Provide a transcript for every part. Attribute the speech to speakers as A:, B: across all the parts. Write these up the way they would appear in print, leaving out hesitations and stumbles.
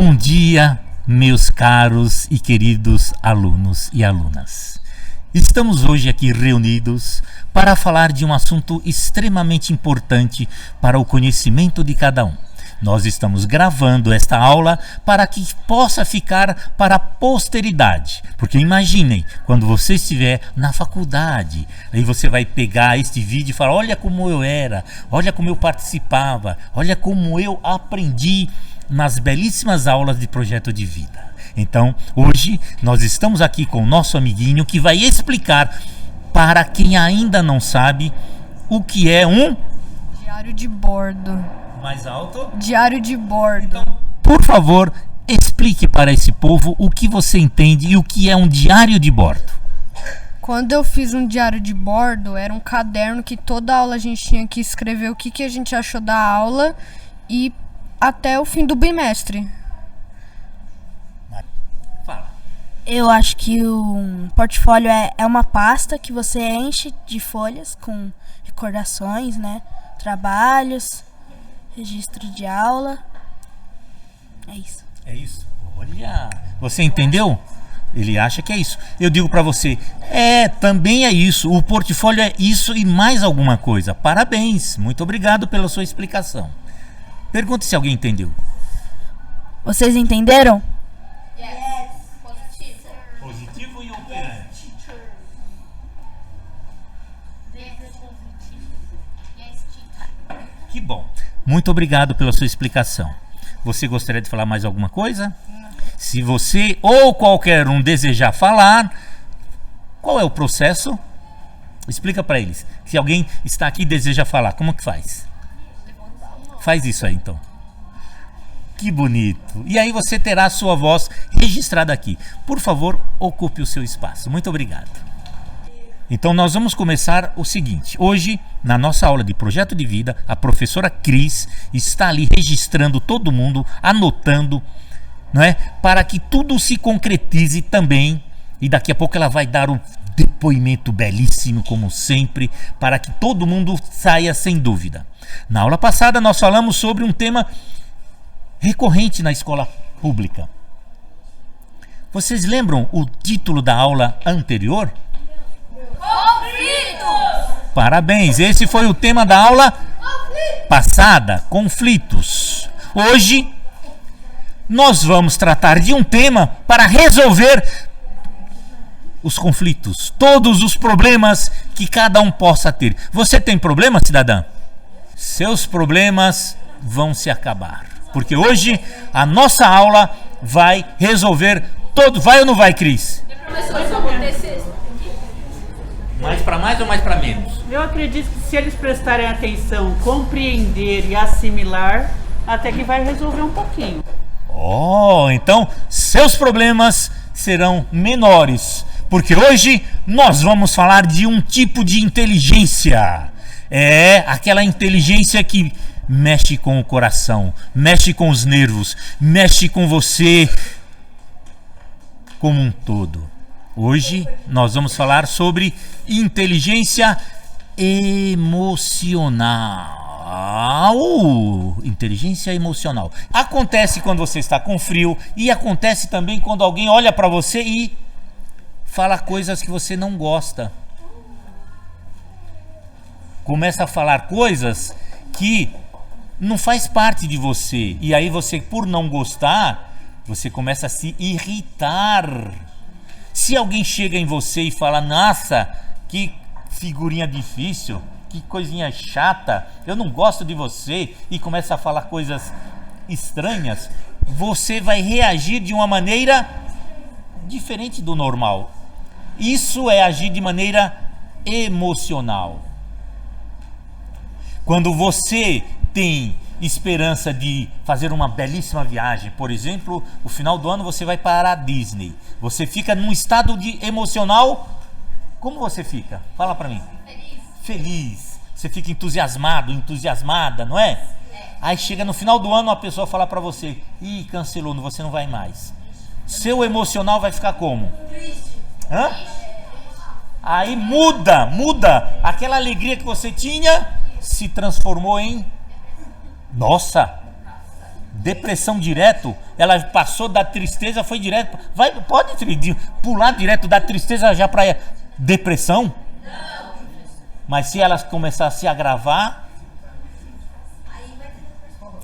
A: Bom dia, meus caros e queridos alunos e alunas. Estamos hoje aqui reunidos para falar de um assunto extremamente importante para o conhecimento de cada um. Nós estamos gravando esta aula para que possa ficar para a posteridade. Porque imaginem, quando você estiver na faculdade, aí você vai pegar este vídeo e falar: olha como eu era, olha como eu participava, olha como eu aprendi nas belíssimas aulas de projeto de vida. Então, hoje nós estamos aqui com o nosso amiguinho que vai explicar para quem ainda não sabe o que é um
B: diário de bordo.
A: Mais alto?
B: Diário de bordo.
A: Então, por favor, explique para esse povo o que você entende e o que é um diário de bordo.
B: Quando eu fiz um diário de bordo, era um caderno que toda aula a gente tinha que escrever o que a gente achou da aula e até o fim do bimestre.
A: Fala.
C: Eu acho que um portfólio é uma pasta que você enche de folhas com recordações, né? Trabalhos, registro de aula. É isso.
A: É isso? Olha, você entendeu? Ele acha que é isso. Eu digo para você, também é isso. O portfólio é isso e mais alguma coisa. Parabéns, muito obrigado pela sua explicação. Pergunte se alguém entendeu.
C: Vocês entenderam?
A: Positivo e operante. Que bom. Muito obrigado pela sua explicação. Você gostaria de falar mais alguma coisa? Se você ou qualquer um desejar falar, qual é o processo? Explica para eles. Se alguém está aqui e deseja falar, como que faz? Faz isso aí, então. Que bonito. E aí você terá a sua voz registrada aqui. Por favor, ocupe o seu espaço. Muito obrigado. Então nós vamos começar o seguinte. Hoje, na nossa aula de projeto de vida, a professora Cris está ali registrando todo mundo, anotando, não é? Para que tudo se concretize também. E daqui a pouco ela vai dar um depoimento belíssimo, como sempre, para que todo mundo saia sem dúvida. Na aula passada nós falamos sobre um tema recorrente na escola pública. Vocês lembram o título da aula anterior?
D: Conflitos!
A: Parabéns, esse foi o tema da aula passada, conflitos. Hoje nós vamos tratar de um tema para resolver os conflitos, todos os problemas que cada um possa ter. Você tem problema, cidadã? Seus problemas vão se acabar. Porque hoje a nossa aula vai resolver todo. Vai ou não vai, Cris? Mais para mais ou mais para menos?
E: Eu acredito que se eles prestarem atenção, compreender e assimilar, até que vai resolver um pouquinho.
A: Então seus problemas serão menores. Porque hoje nós vamos falar de um tipo de inteligência. É aquela inteligência que mexe com o coração, mexe com os nervos, mexe com você como um todo. Hoje nós vamos falar sobre inteligência emocional. Inteligência emocional. Acontece quando você está com frio e acontece também quando alguém olha para você e fala coisas que você não gosta. Começa a falar coisas que não faz parte de você. E aí você, por não gostar, você começa a se irritar. Se alguém chega em você e fala: nossa, que figurinha difícil, que coisinha chata, eu não gosto de você, e começa a falar coisas estranhas, você vai reagir de uma maneira diferente do normal. Isso é agir de maneira emocional. Quando você tem esperança de fazer uma belíssima viagem, por exemplo, no final do ano você vai para a Disney, você fica num estado de emocional. Como você fica? Fala para mim. Feliz. Você fica entusiasmado, entusiasmada, não é? Aí chega no final do ano, a pessoa fala para você: ih, cancelou, você não vai mais. Seu emocional vai ficar como? Hã? Aí muda. Aquela alegria que você tinha se transformou em: nossa, Depressão direto, ela passou da tristeza, foi direto. Pode pular direto da tristeza já para depressão? Não. Mas se ela começar a se agravar,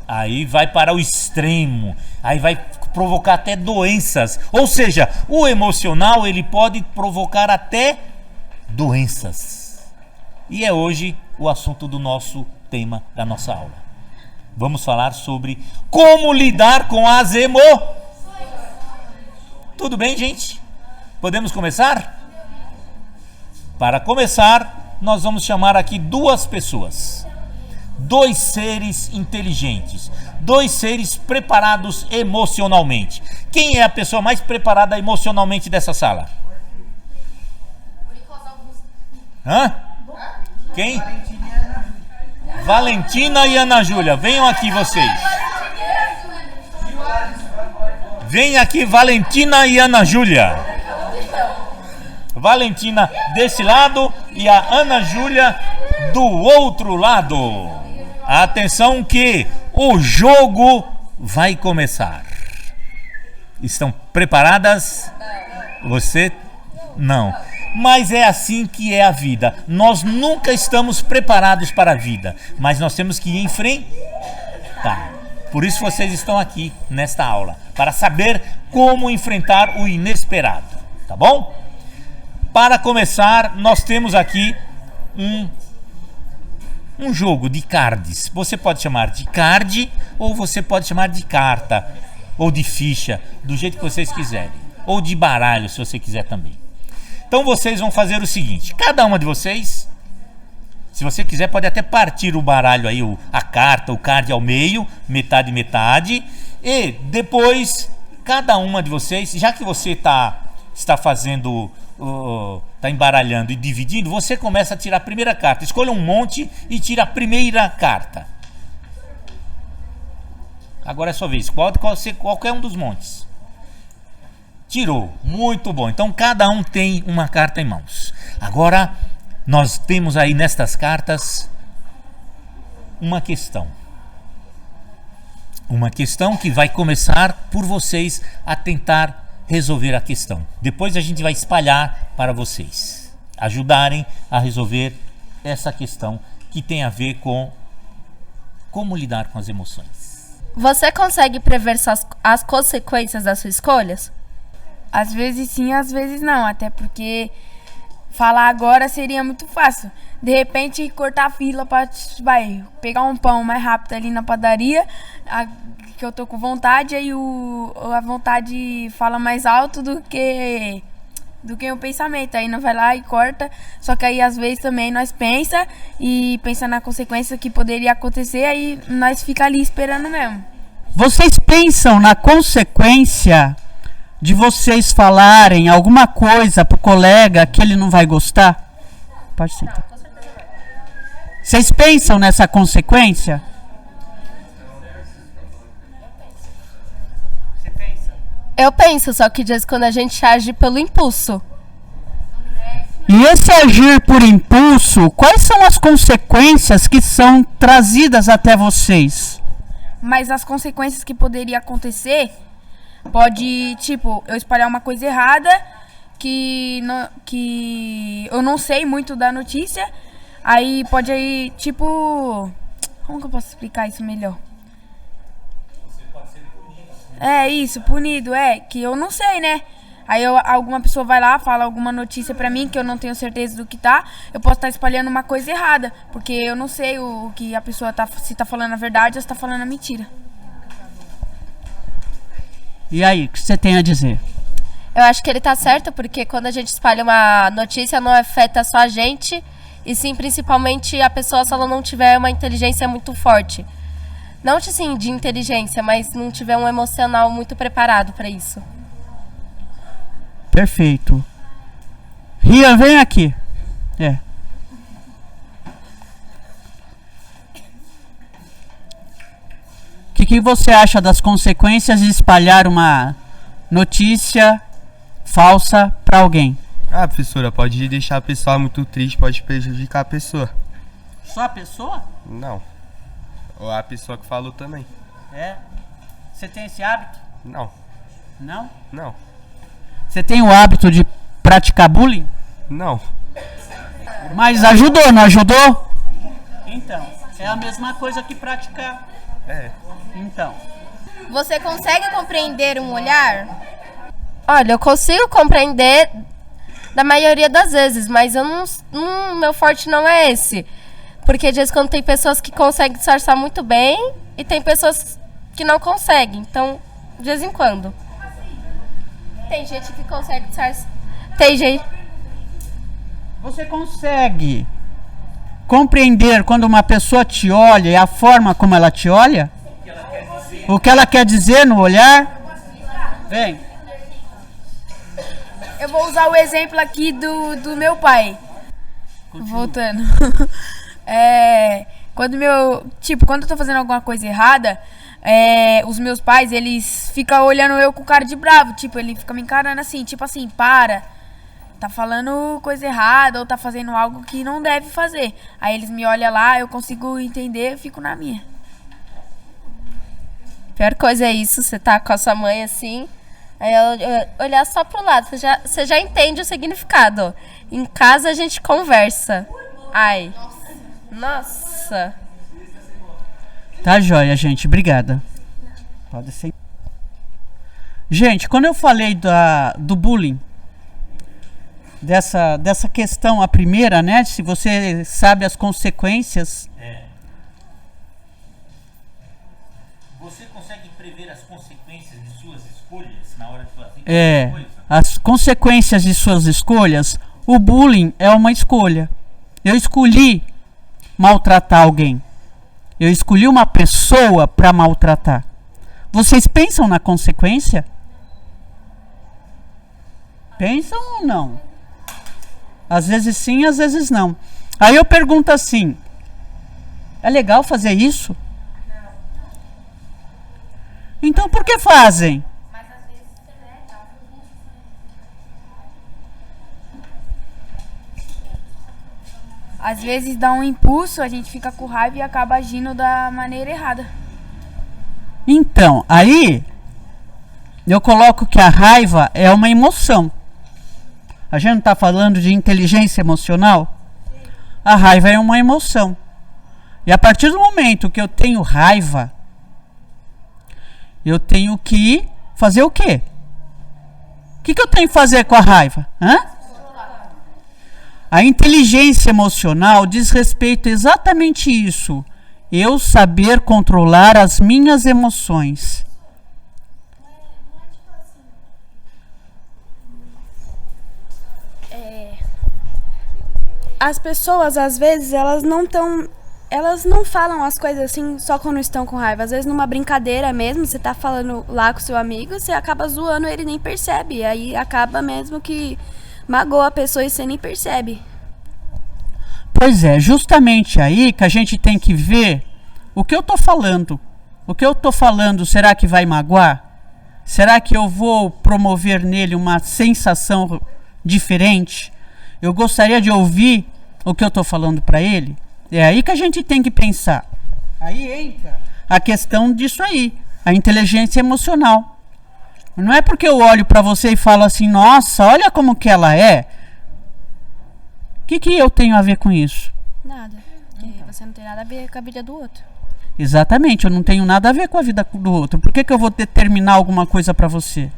A: aí vai para o extremo, aí vai provocar até doenças. Ou seja, o emocional ele pode provocar até doenças. E é hoje o assunto do nosso tema da nossa aula. Vamos falar sobre como lidar com as emoções. Tudo bem, gente? Podemos começar? Para começar, nós vamos chamar aqui duas pessoas. 2 seres inteligentes. 2 seres preparados emocionalmente. Quem é a pessoa mais preparada emocionalmente dessa sala? Hã? Quem? Valentina e Ana Júlia, venham aqui vocês. Vem aqui Valentina e Ana Júlia. Valentina desse lado e a Ana Júlia do outro lado. Atenção que o jogo vai começar. Estão preparadas? Você? Não. Mas é assim que é a vida. Nós nunca estamos preparados para a vida, mas nós temos que enfrentar. Por isso vocês estão aqui nesta aula, para saber como enfrentar o inesperado, tá bom? Para começar, nós temos aqui um jogo de cards. Você pode chamar de card ou você pode chamar de carta ou de ficha, do jeito que vocês quiserem, ou de baralho, se você quiser também. Então vocês vão fazer o seguinte: cada uma de vocês, se você quiser, pode até partir o baralho aí, a carta, o card ao meio, metade, metade, e depois cada uma de vocês, já que você está fazendo, está embaralhando e dividindo, você começa a tirar a primeira carta. Escolha um monte e tira a primeira carta. Agora é a sua vez. Qualquer um dos montes. Tirou, muito bom. Então cada um tem uma carta em mãos. Agora nós temos aí nestas cartas uma questão. Uma questão que vai começar por vocês a tentar resolver a questão. Depois a gente vai espalhar para vocês ajudarem a resolver essa questão que tem a ver com como lidar com as emoções.
D: Você consegue prever as consequências das suas escolhas?
C: Às vezes sim, às vezes não. Até porque falar agora seria muito fácil. De repente, cortar a fila para pegar um pão mais rápido ali na padaria, que eu tô com vontade, aí a vontade fala mais alto do que o pensamento. Aí nós vai lá e corta. Só que aí às vezes também nós pensa na consequência que poderia acontecer, aí nós fica ali esperando mesmo.
F: Vocês pensam na consequência de vocês falarem alguma coisa pro colega que ele não vai gostar? Pode sentar. Vocês pensam nessa consequência?
D: Eu penso, só que diz quando a gente age pelo impulso.
F: E esse agir por impulso, quais são as consequências que são trazidas até vocês?
C: Mas as consequências que poderia acontecer pode, tipo, eu espalhar uma coisa errada que eu não sei muito da notícia. Aí pode aí, tipo, como que eu posso explicar isso melhor?
A: Você pode ser punido.
C: É isso, punido, que eu não sei, né? Aí alguma pessoa vai lá, fala alguma notícia pra mim que eu não tenho certeza do que tá. Eu posso estar espalhando uma coisa errada, porque eu não sei o que a pessoa se tá falando a verdade ou se tá falando a mentira.
F: E aí, o que você tem a dizer?
D: Eu acho que ele tá certo, porque quando a gente espalha uma notícia, não afeta só a gente, e sim principalmente a pessoa, se ela não tiver uma inteligência muito forte. Não assim de inteligência, mas não tiver um emocional muito preparado para isso.
F: Perfeito. Rian, vem aqui. O que você acha das consequências de espalhar uma notícia falsa para alguém?
G: Professora, pode deixar a pessoa muito triste, pode prejudicar a pessoa.
E: Só a pessoa?
G: Não. Ou a pessoa que falou também.
F: Você tem esse hábito?
G: Não.
F: Não?
G: Não.
F: Você tem o hábito de praticar bullying?
G: Não.
F: Mas ajudou, não ajudou? Então, é a mesma coisa que praticar.
G: É.
F: Então,
D: Você consegue compreender um olhar? Olha, eu consigo compreender da maioria das vezes, mas eu meu forte não é esse. Porque de vez em quando tem pessoas que conseguem disfarçar muito bem e tem pessoas que não conseguem. Então, de vez em quando. Tem gente que consegue disfarçar. Tem gente.
F: você consegue compreender quando uma pessoa te olha e a forma como ela te olha? O que ela quer dizer no olhar? Vem.
C: Eu vou usar o exemplo aqui do meu pai. Voltando. Quando eu tô fazendo alguma coisa errada, os meus pais, eles ficam olhando eu com cara de bravo. Tipo, ele fica me encarando assim, tipo assim, para. Tá falando coisa errada ou tá fazendo algo que não deve fazer. Aí eles me olham lá, eu consigo entender, eu fico na minha.
D: Pior coisa é isso, você tá com a sua mãe assim, aí ela olhar só pro lado, você já entende o significado. Em casa a gente conversa. Ai. Nossa.
F: Tá joia, gente. Obrigada. Pode ser. Gente, quando eu falei do bullying, dessa questão, a primeira, né? Se você sabe as consequências.
A: Você consegue prever as consequências de suas escolhas na hora de fazer qualquer coisa?
F: As consequências de suas escolhas. O bullying é uma escolha. Eu escolhi maltratar alguém. Eu escolhi uma pessoa para maltratar. Vocês pensam na consequência? Pensam ou não? Às vezes sim, às vezes não. Aí eu pergunto assim: é legal fazer isso? Não. Então por que fazem?
C: Às vezes dá um impulso, a gente fica com raiva e acaba agindo da maneira errada.
F: Então, aí eu coloco que a raiva é uma emoção. A gente não está falando de inteligência emocional? A raiva é uma emoção. E a partir do momento que eu tenho raiva, eu tenho que fazer o quê? O que eu tenho que fazer com a raiva? A inteligência emocional diz respeito a exatamente isso. Eu saber controlar as minhas emoções.
C: As pessoas, às vezes, elas não falam as coisas assim só quando estão com raiva. Às vezes, numa brincadeira mesmo, você tá falando lá com seu amigo, você acaba zoando, ele nem percebe. Aí acaba mesmo que magoa a pessoa e você nem percebe.
F: Pois é, justamente aí que a gente tem que ver o que eu tô falando. O que eu tô falando, será que vai magoar? Será que eu vou promover nele uma sensação diferente? Eu gostaria de ouvir o que eu estou falando para ele. É aí que a gente tem que pensar. Aí entra a questão disso aí, a inteligência emocional. Não é porque eu olho para você e falo assim, nossa, olha como que ela é. O que eu tenho a ver com isso?
C: Nada. Porque você não tem nada a ver com a vida do outro.
F: Exatamente, eu não tenho nada a ver com a vida do outro. Por que eu vou determinar alguma coisa para você?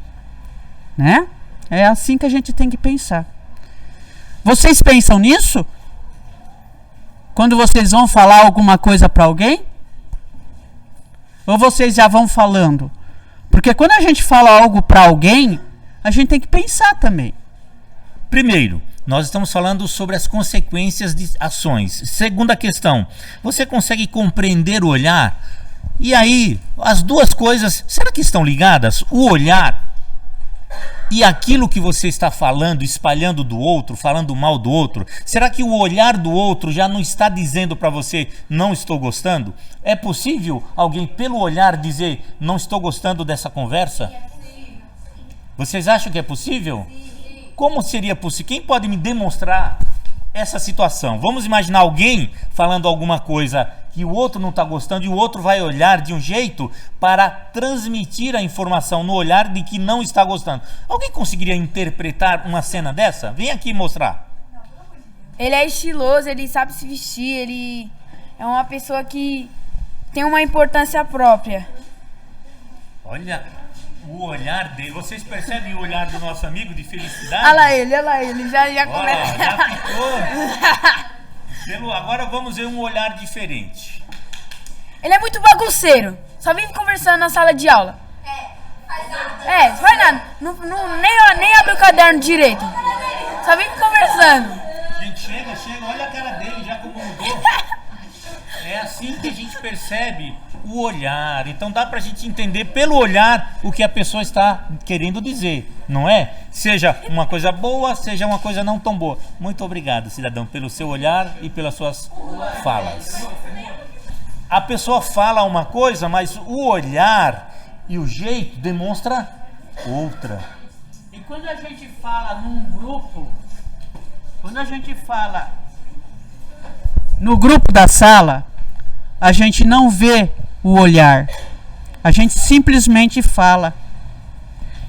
F: Né? É assim que a gente tem que pensar. Vocês pensam nisso? Quando vocês vão falar alguma coisa para alguém? Ou vocês já vão falando? Porque quando a gente fala algo para alguém, a gente tem que pensar também.
A: Primeiro, nós estamos falando sobre as consequências de ações. Segunda questão, você consegue compreender o olhar? E aí, as duas coisas, será que estão ligadas? O olhar e aquilo que você está falando, espalhando do outro, falando mal do outro, será que o olhar do outro já não está dizendo para você, não estou gostando? É possível alguém pelo olhar dizer, não estou gostando dessa conversa? Vocês acham que é possível? Como seria possível? Quem pode me demonstrar essa situação? Vamos imaginar alguém falando alguma coisa que o outro não está gostando e o outro vai olhar de um jeito para transmitir a informação no olhar de que não está gostando. Alguém conseguiria interpretar uma cena dessa? Vem aqui mostrar.
H: Ele é estiloso, ele sabe se vestir, ele é uma pessoa que tem uma importância própria.
A: Olha o olhar dele. Vocês percebem o olhar do nosso amigo de felicidade?
H: Olha lá ele, já
A: Olha,
H: começa.
A: já ficou. Agora vamos ver um olhar diferente.
H: Ele é muito bagunceiro, só vive conversando na sala de aula. Faz nada. Nem abre o caderno direito. Só vive conversando.
A: Gente, chega, olha a cara dele, já como mudou. É assim que a gente percebe o olhar. Então dá pra gente entender pelo olhar o que a pessoa está querendo dizer, não é? Seja uma coisa boa, seja uma coisa não tão boa. Muito obrigado, cidadão, pelo seu olhar e pelas suas falas. A pessoa fala uma coisa, mas o olhar e o jeito demonstra outra.
E: E quando a gente fala num grupo,
F: No grupo da sala, a gente não vê o olhar. A gente simplesmente fala.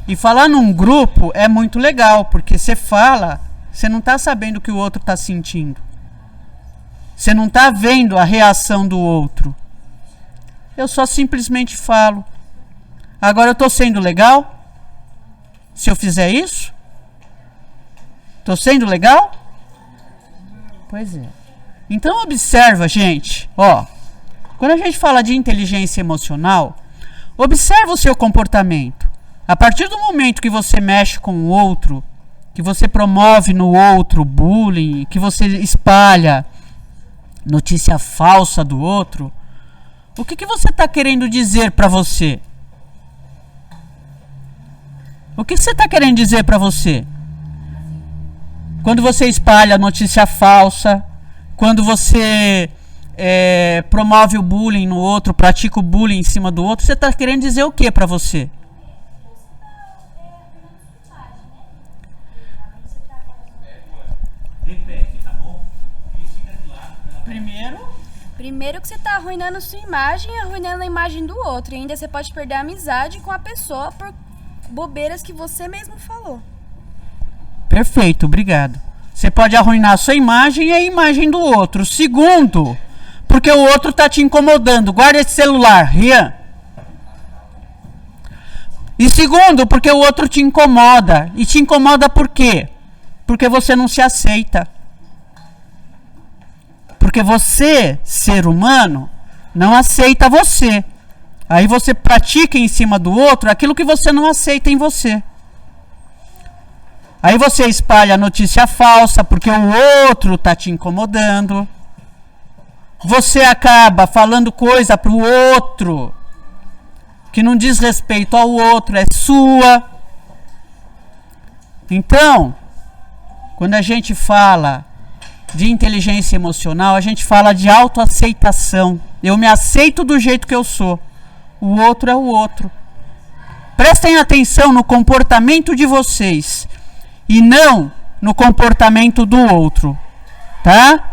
F: E falar num grupo é muito legal, porque você fala, você não está sabendo o que o outro está sentindo. Você não está vendo a reação do outro. Eu só simplesmente falo. Agora eu estou sendo legal? Se eu fizer isso? Estou sendo legal? Pois é. Então observa, gente, ó. Quando a gente fala de inteligência emocional, observa o seu comportamento. A partir do momento que você mexe com o outro, que você promove no outro bullying, que você espalha notícia falsa do outro, o que você está querendo dizer para você? O que você está querendo dizer para você? Quando você espalha notícia falsa, quando você promove o bullying no outro, pratica o bullying em cima do outro, você está querendo dizer o que para você?
A: Repete, tá bom?
H: Primeiro que você tá arruinando sua imagem e arruinando a imagem do outro. E ainda você pode perder a amizade com a pessoa por bobeiras que você mesmo falou.
F: Perfeito, obrigado. Você pode arruinar a sua imagem e a imagem do outro. Segundo, porque o outro está te incomodando. Guarda esse celular, Rian. E segundo, porque o outro te incomoda. E te incomoda por quê? Porque você não se aceita. Porque você, ser humano, não aceita você. Aí você pratica em cima do outro aquilo que você não aceita em você. Aí você espalha notícia falsa porque o outro está te incomodando. Você acaba falando coisa para o outro que não diz respeito ao outro, é sua. Então, quando a gente fala de inteligência emocional, a gente fala de autoaceitação. Eu me aceito do jeito que eu sou. O outro é o outro. Prestem atenção no comportamento de vocês e não no comportamento do outro, tá?